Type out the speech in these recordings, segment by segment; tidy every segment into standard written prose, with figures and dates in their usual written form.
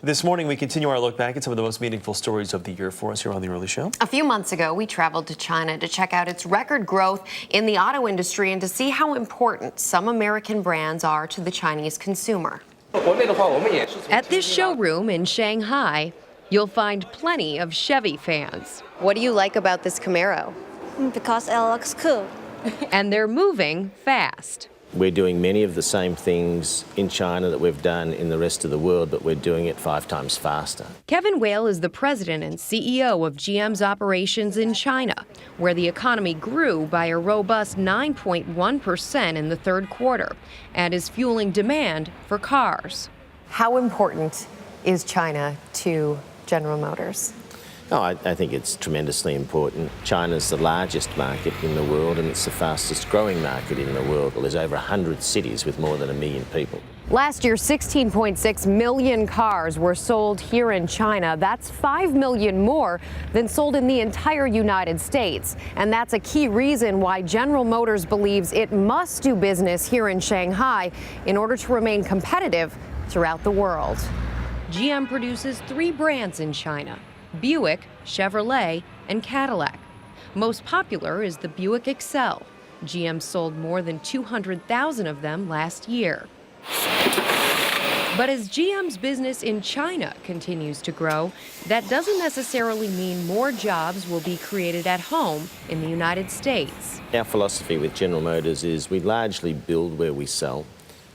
This morning, we continue our look back at some of the most meaningful stories of the year for us here on The Early Show. A few months ago, we traveled to China to check out its record growth in the auto industry and to see how important some American brands are to the Chinese consumer. At this showroom in Shanghai, you'll find plenty of Chevy fans. What do you like about this Camaro? Because it looks cool. And they're moving fast. We're doing many of the same things in China that we've done in the rest of the world, but we're doing it 5 times faster. Kevin Whale is the president and CEO of GM's operations in China, where the economy grew by a robust 9.1% in the third quarter and is fueling demand for cars. How important is China to General Motors? Oh, I think it's tremendously important. China's the largest market in the world, and it's the fastest growing market in the world. Well, there's over 100 cities with more than 1 million people. Last year, 16.6 million cars were sold here in China. That's 5 million more than sold in the entire United States. And that's a key reason why General Motors believes it must do business here in Shanghai in order to remain competitive throughout the world. GM produces 3 brands in China: Buick, Chevrolet, and Cadillac. Most popular is the Buick Excel. GM sold more than 200,000 of them last year. But as GM's business in China continues to grow, that doesn't necessarily mean more jobs will be created at home in the United States. Our philosophy with General Motors is we largely build where we sell.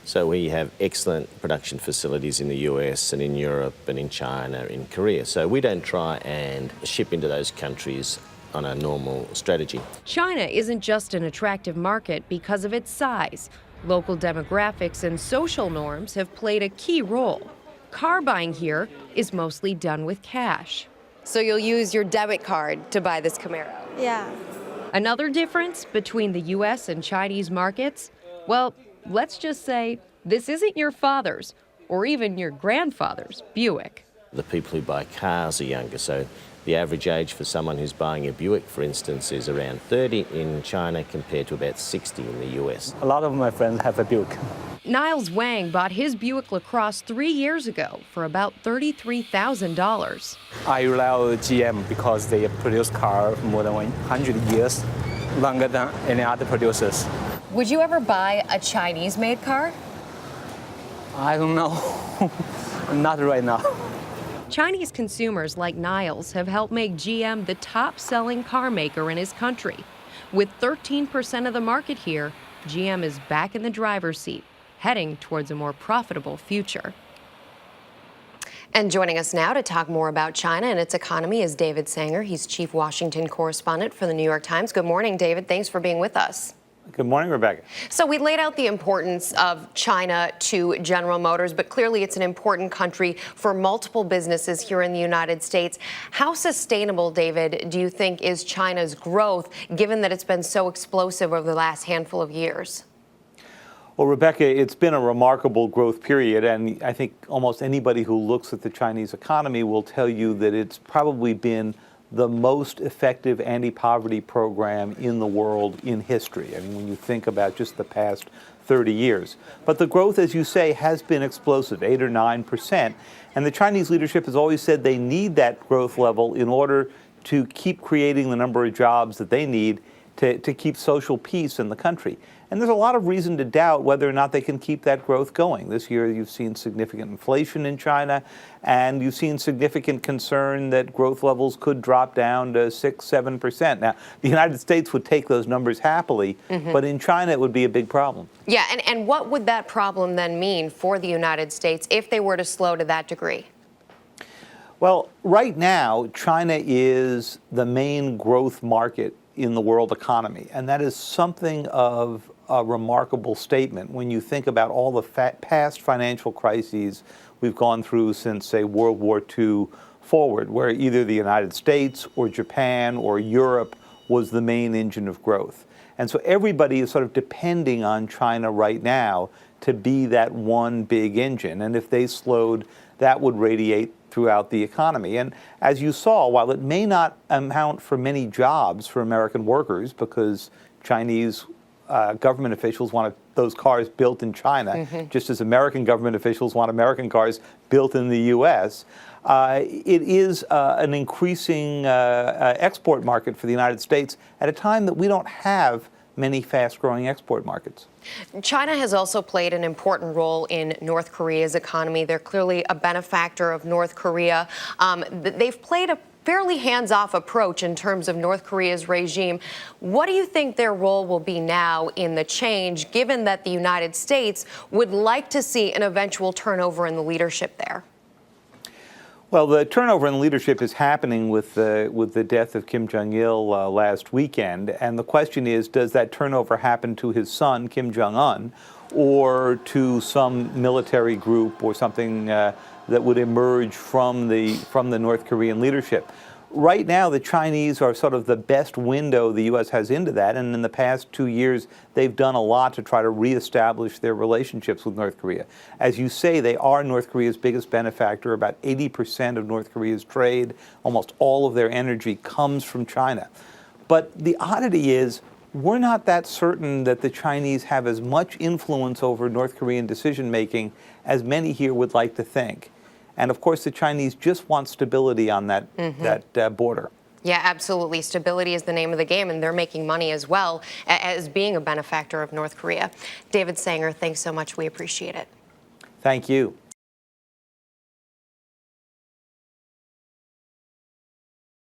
So we have excellent production facilities in the US and in Europe and in China, in Korea. So we don't try and ship into those countries on a normal strategy. China isn't just an attractive market because of its size. Local demographics and social norms have played a key role. Car buying here is mostly done with cash. So you'll use your debit card to buy this Camaro? Yeah. Another difference between the US and Chinese markets? Well, let's just say this isn't your father's or even your grandfather's Buick. The people who buy cars are younger, so the average age for someone who's buying a Buick, for instance, is around 30 in China compared to about 60 in the US. A lot of my friends have a Buick. Niles Wang bought his Buick LaCrosse 3 years ago for about $33,000. I love GM because they produce cars more than 100 years, longer than any other producers. Would you ever buy a Chinese-made car? I don't know. Not right now. Chinese consumers like Niles have helped make GM the top-selling car maker in his country. With 13% of the market here, GM is back in the driver's seat, heading towards a more profitable future. And joining us now to talk more about China and its economy is David Sanger. He's chief Washington correspondent for the New York Times. Good morning, David. Thanks for being with us. Good morning, Rebecca. So we laid out the importance of China to General Motors, but clearly it's an important country for multiple businesses here in the United States. How sustainable, David, do you think is China's growth, given that it's been so explosive over the last handful of years? Well, Rebecca, it's been a remarkable growth period, and I think almost anybody who looks at the Chinese economy will tell you that it's probably been the most effective anti-poverty program in the world in history. I mean, when you think about just the past 30 years. But the growth, as you say, has been explosive, 8 or 9%. And the Chinese leadership has always said they need that growth level in order to keep creating the number of jobs that they need to keep social peace in the country. And there's a lot of reason to doubt whether or not they can keep that growth going. This year you've seen significant inflation in China, and you've seen significant concern that growth levels could drop down to 6-7%. Now, the United States would take those numbers happily, but in China it would be a big problem. Yeah, and what would that problem then mean for the United States if they were to slow to that degree? Well, right now, China is the main growth market in the world economy, and that is something of a remarkable statement when you think about all the past financial crises we've gone through since, say, World War II forward, where either the United States or Japan or Europe was the main engine of growth. And so everybody is sort of depending on China right now to be that one big engine. And if they slowed, that would radiate throughout the economy. And as you saw, while it may not amount for many jobs for American workers, because Chinese government officials want to those cars built in China, just as American government officials want American cars built in the U.S. It is an increasing export market for the United States at a time that we don't have many fast-growing export markets. China has also played an important role in North Korea's economy. They're clearly a benefactor of North Korea. They've played a fairly hands-off approach in terms of North Korea's regime. What do you think their role will be now in the change, given that the United States would like to see an eventual turnover in the leadership there? Well, the turnover in leadership is happening with the death of Kim Jong-il last weekend, and the question is, does that turnover happen to his son, Kim Jong-un, or to some military group or something that would emerge from the North Korean leadership? Right now, the Chinese are sort of the best window the U.S. has into that, and in the past 2 years, they've done a lot to try to reestablish their relationships with North Korea. As you say, they are North Korea's biggest benefactor. About 80% of North Korea's trade, almost all of their energy comes from China. But the oddity is, we're not that certain that the Chinese have as much influence over North Korean decision-making as many here would like to think. And of course, the Chinese just want stability on that border. Yeah, absolutely. Stability is the name of the game, and they're making money as well as being a benefactor of North Korea. David Sanger, thanks so much. We appreciate it. Thank you.